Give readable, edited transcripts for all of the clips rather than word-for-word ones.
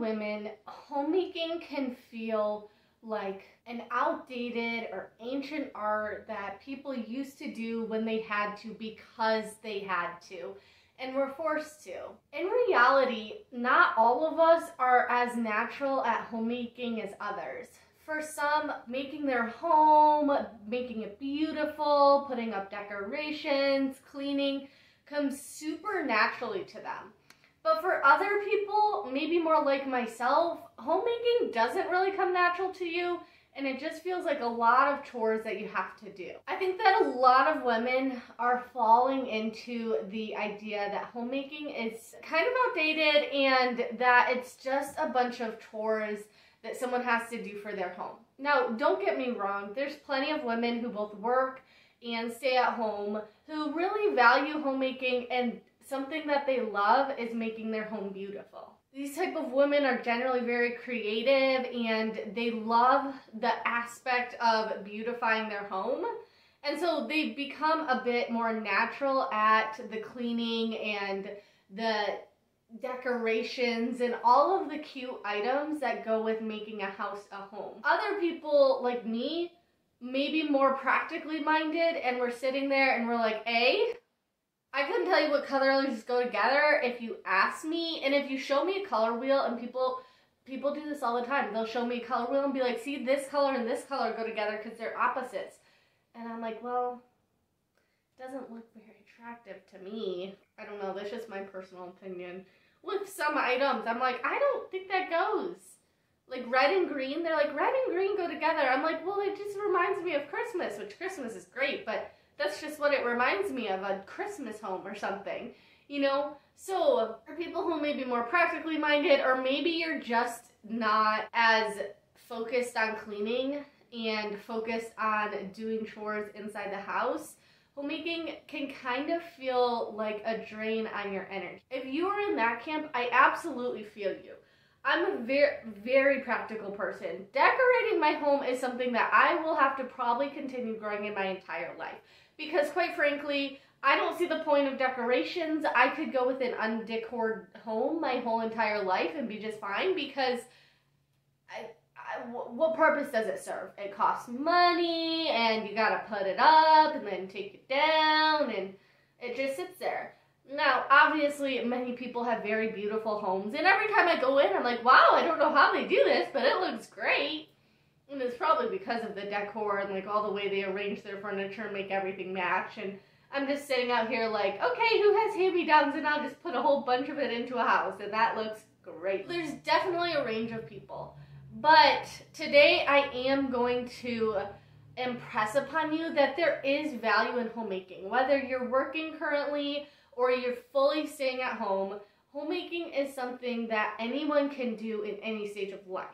women, homemaking can feel like an outdated or ancient art that people used to do when they had to because they had to and were forced to. In reality, not all of us are as natural at homemaking as others. For some, making their home, making it beautiful, putting up decorations, cleaning, comes super naturally to them. But for other people, maybe more like myself, homemaking doesn't really come natural to you, and it just feels like a lot of chores that you have to do. I think that a lot of women are falling into the idea that homemaking is kind of outdated and that it's just a bunch of chores that someone has to do for their home. Now, don't get me wrong, there's plenty of women who both work and stay at home who really value homemaking, and something that they love is making their home beautiful. These type of women are generally very creative and they love the aspect of beautifying their home. And so they become a bit more natural at the cleaning and the decorations and all of the cute items that go with making a house a home. Other people like me, maybe more practically minded, and we're sitting there and we're like, I couldn't tell you what colors go together if you asked me, and if you show me a color wheel, and people do this all the time, they'll show me a color wheel and be like, see, this color and this color go together because they're opposites. And I'm like, well, it doesn't look very attractive to me. I don't know, that's just my personal opinion. With some items, I'm like, I don't think that goes. Like red and green, they're like, red and green go together. I'm like, well, it just reminds me of Christmas, which Christmas is great, but that's just what it reminds me of, a Christmas home or something, you know? So for people who may be more practically minded, or maybe you're just not as focused on cleaning and focused on doing chores inside the house, homemaking can kind of feel like a drain on your energy. If you are in that camp, I absolutely feel you. I'm a very, very practical person. Decorating my home is something that I will have to probably continue growing in my entire life. Because quite frankly, I don't see the point of decorations. I could go with an undecorated home my whole entire life and be just fine, because what purpose does it serve? It costs money, and you gotta put it up and then take it down, and it just sits there. Now, obviously, many people have very beautiful homes, and every time I go in, I'm like, wow, I don't know how they do this, but it looks great. And it's probably because of the decor and like all the way they arrange their furniture and make everything match. And I'm just sitting out here like, okay, who has hand-me-downs, and I'll just put a whole bunch of it into a house, and that looks great. There's definitely a range of people. But today I am going to impress upon you that there is value in homemaking. Whether you're working currently or you're fully staying at home, homemaking is something that anyone can do in any stage of life.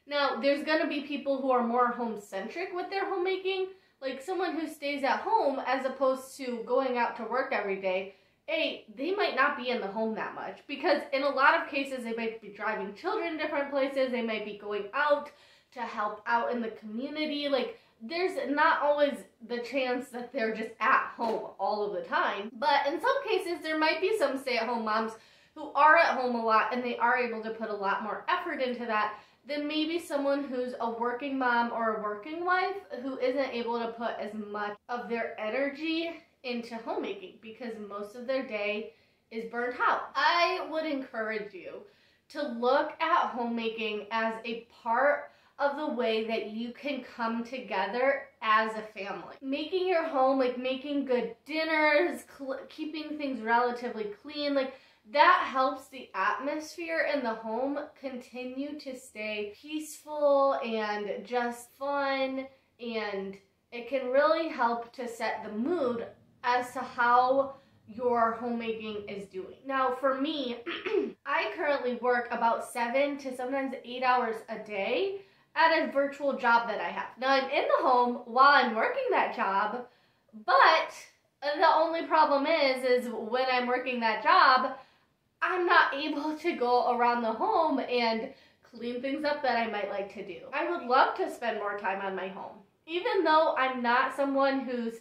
Now, there's going to be people who are more home-centric with their homemaking, like someone who stays at home as opposed to going out to work every day. They might not be in the home that much, because in a lot of cases they might be driving children different places, they might be going out to help out in the community. Like, there's not always the chance that they're just at home all of the time. But in some cases, there might be some stay-at-home moms who are at home a lot, and they are able to put a lot more effort into that than maybe someone who's a working mom or a working wife who isn't able to put as much of their energy into homemaking because most of their day is burnt out. I would encourage you to look at homemaking as a part of the way that you can come together as a family. Making your home, like making good dinners, keeping things relatively clean, like that helps the atmosphere in the home continue to stay peaceful and just fun, and it can really help to set the mood as to how your homemaking is doing. Now for me, I currently work about 7 to sometimes 8 hours a day at a virtual job that I have. Now I'm in the home while I'm working that job, but the only problem is when I'm working that job, I'm not able to go around the home and clean things up that I might like to do. I would love to spend more time on my home. Even though I'm not someone who's,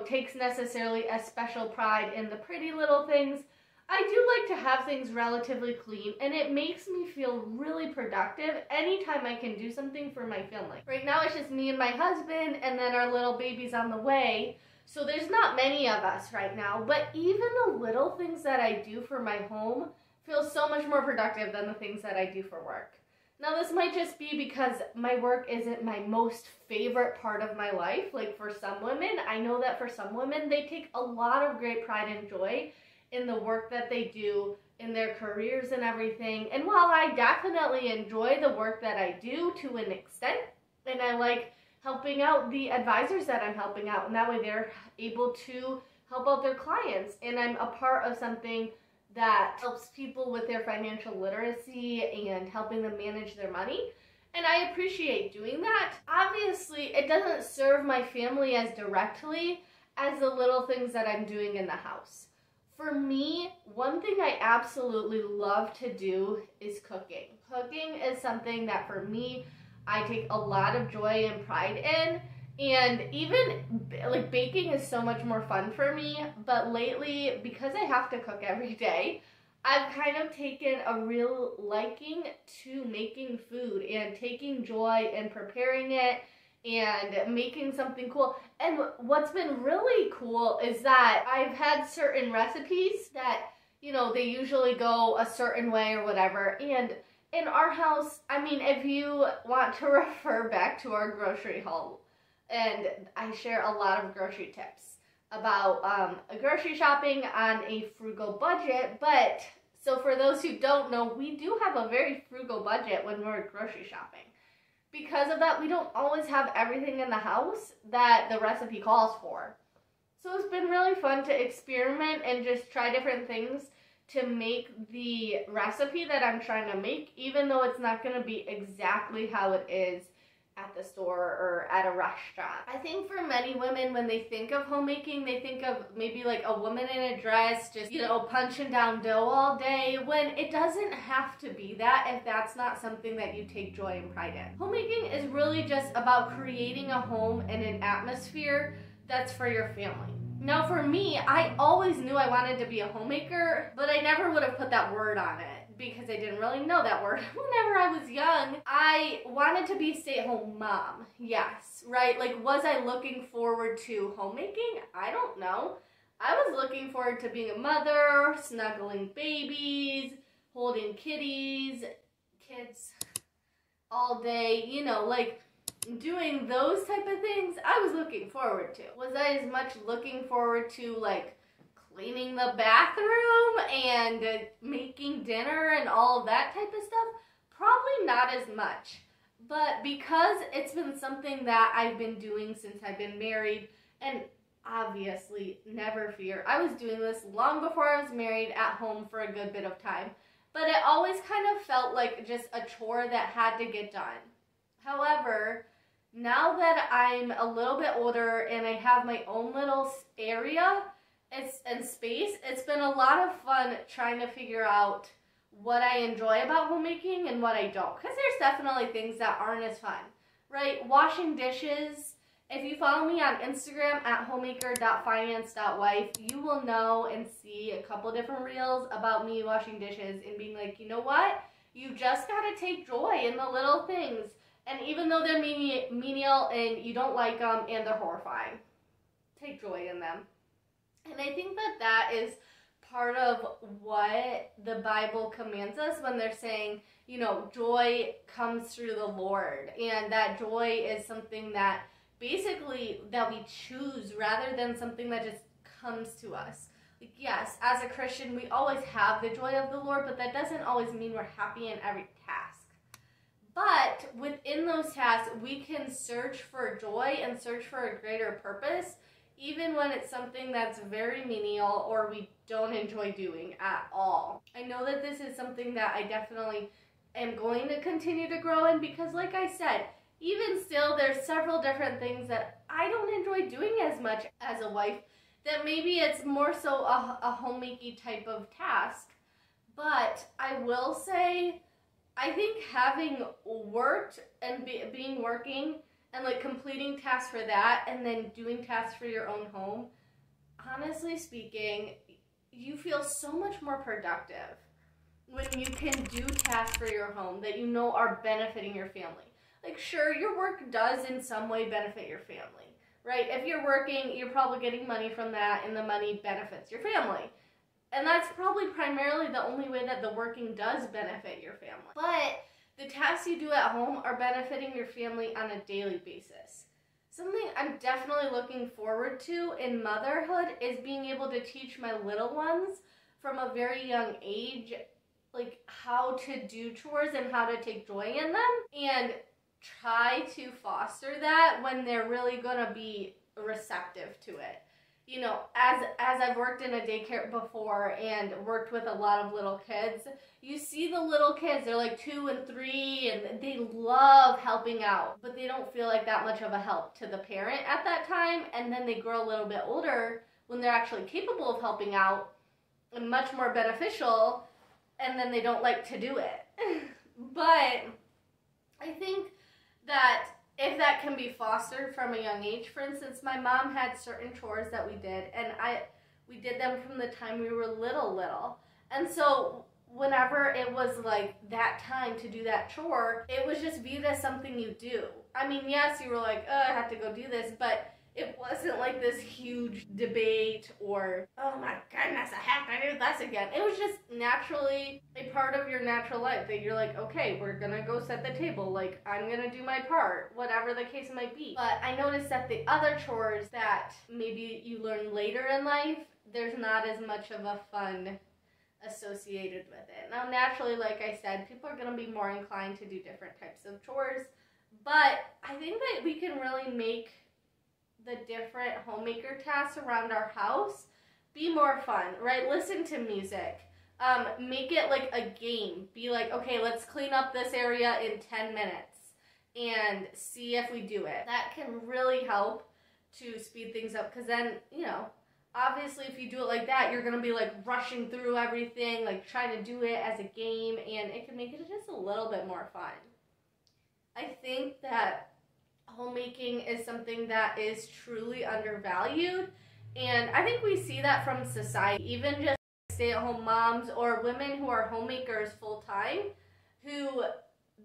takes necessarily a special pride in the pretty little things, I do like to have things relatively clean, and it makes me feel really productive anytime I can do something for my family. Right now it's just me and my husband, and then our little baby's on the way. So there's not many of us right now, but even the little things that I do for my home feel so much more productive than the things that I do for work. Now this might just be because my work isn't my most favorite part of my life. Like for some women, I know that for some women, they take a lot of great pride and joy in the work that they do, in their careers and everything. And while I definitely enjoy the work that I do to an extent, and I like helping out the advisors that I'm helping out, and that way they're able to help out their clients, and I'm a part of something that helps people with their financial literacy and helping them manage their money, and I appreciate doing that. Obviously, it doesn't serve my family as directly as the little things that I'm doing in the house. For me, one thing I absolutely love to do is cooking. Cooking is something that for me, I take a lot of joy and pride in, and even like baking is so much more fun for me, but lately, because I have to cook every day, I've kind of taken a real liking to making food and taking joy in preparing it and making something cool. And what's been really cool is that I've had certain recipes that, you know, they usually go a certain way or whatever, and in our house, I mean, if you want to refer back to our grocery haul, and I share a lot of grocery tips about grocery shopping on a frugal budget, but so for those who don't know, we do have a very frugal budget when we're grocery shopping. Because of that, we don't always have everything in the house that the recipe calls for. So it's been really fun to experiment and just try different things to make the recipe that I'm trying to make, even though it's not going to be exactly how it is at the store or at a restaurant. I think for many women, when they think of homemaking, they think of maybe like a woman in a dress just, you know, punching down dough all day, when it doesn't have to be that if that's not something that you take joy and pride in. Homemaking is really just about creating a home and an atmosphere that's for your family. Now for me, I always knew I wanted to be a homemaker, but I never would have put that word on it because I didn't really know that word. Whenever I was young, I wanted to be a stay-at-home mom. Yes, right? Like, was I looking forward to homemaking? I don't know. I was looking forward to being a mother, snuggling babies, holding kids all day, you know, like doing those type of things. I was looking forward to. Was I as much looking forward to like cleaning the bathroom and making dinner and all of that type of stuff? Probably not as much. But because it's been something that I've been doing since I've been married, and obviously, never fear, I was doing this long before I was married at home for a good bit of time, but it always kind of felt like just a chore that had to get done. However, now that I'm a little bit older and I have my own little area and space, it's been a lot of fun trying to figure out what I enjoy about homemaking and what I don't. Because there's definitely things that aren't as fun, right? Washing dishes. If you follow me on Instagram at homemaker.finance.wife, you will know and see a couple different reels about me washing dishes and being like, you know what? You just gotta take joy in the little things. And even though they're menial and you don't like them and they're horrifying, take joy in them. And I think that that is part of what the Bible commands us when they're saying, you know, joy comes through the Lord. And that joy is something that basically that we choose rather than something that just comes to us. Like, yes, as a Christian, we always have the joy of the Lord, but that doesn't always mean we're happy in every task. But within those tasks, we can search for joy and search for a greater purpose, even when it's something that's very menial or we don't enjoy doing at all. I know that this is something that I definitely am going to continue to grow in because, like I said, even still, there's several different things that I don't enjoy doing as much as a wife, that maybe it's more so a homemaking type of task. But I will say, I think having worked and being working and like completing tasks for that and then doing tasks for your own home, honestly speaking, you feel so much more productive when you can do tasks for your home that you know are benefiting your family. Like, sure, your work does in some way benefit your family, right? If you're working, you're probably getting money from that, and the money benefits your family. And that's probably primarily the only way that the working does benefit your family. But the tasks you do at home are benefiting your family on a daily basis. Something I'm definitely looking forward to in motherhood is being able to teach my little ones from a very young age, like, how to do chores and how to take joy in them, and try to foster that when they're really gonna be receptive to it. You know, as I've worked in a daycare before and worked with a lot of little kids, you see the little kids, they're like 2 and 3, and they love helping out, but they don't feel like that much of a help to the parent at that time, and then they grow a little bit older when they're actually capable of helping out and much more beneficial, and then they don't like to do it. But I think that if that can be fostered from a young age, for instance, my mom had certain chores that we did, and we did them from the time we were little. And so whenever it was like that time to do that chore, it was just viewed as something you do. I mean, yes, you were like, oh, I have to go do this, but it wasn't like this huge debate or, oh my goodness, I have to do this again. It was just naturally a part of your natural life that you're like, okay, we're gonna go set the table. Like, I'm gonna do my part, whatever the case might be. But I noticed that the other chores that maybe you learn later in life, there's not as much of a fun associated with it. Now, naturally, like I said, people are gonna be more inclined to do different types of chores, but I think that we can really make the different homemaker tasks around our house be more fun, right? Listen to music. Make it like a game. Be like, okay, let's clean up this area in 10 minutes and see if we do it. That can really help to speed things up, because then, you know, obviously if you do it like that, you're going to be like rushing through everything, like trying to do it as a game, and it can make it just a little bit more fun. I think that homemaking is something that is truly undervalued, and I think we see that from society, even just stay-at-home moms or women who are homemakers full-time, who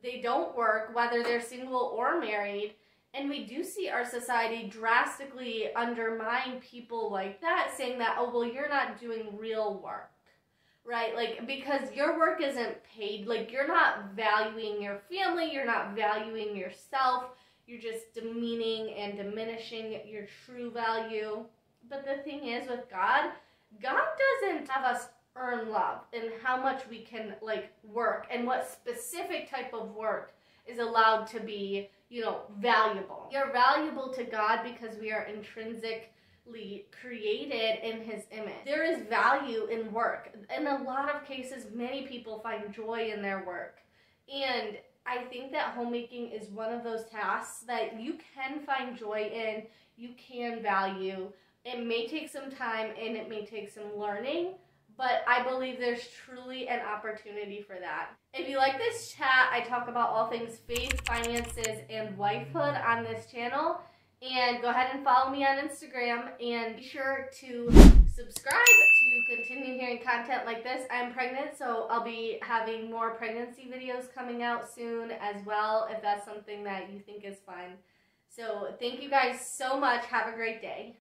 they don't work, whether they're single or married, and we do see our society drastically undermine people like that, saying that, oh, well, you're not doing real work, right? Like, because your work isn't paid, like, you're not valuing your family, you're not valuing yourself, you're just demeaning and diminishing your true value. But the thing is, with God doesn't have us earn love and how much we can, like, work and what specific type of work is allowed to be, you know, valuable. You're valuable to God because we are intrinsically created in His image. There is value in work. In a lot of cases, many people find joy in their work. And I think that homemaking is one of those tasks that you can find joy in, you can value. It may take some time and it may take some learning, but I believe there's truly an opportunity for that. If you like this chat, I talk about all things faith, finances, and wifehood on this channel. And go ahead and follow me on Instagram, and be sure to subscribe to continue hearing content like this. I'm pregnant, so I'll be having more pregnancy videos coming out soon as well, if that's something that you think is fun. So thank you guys so much. Have a great day.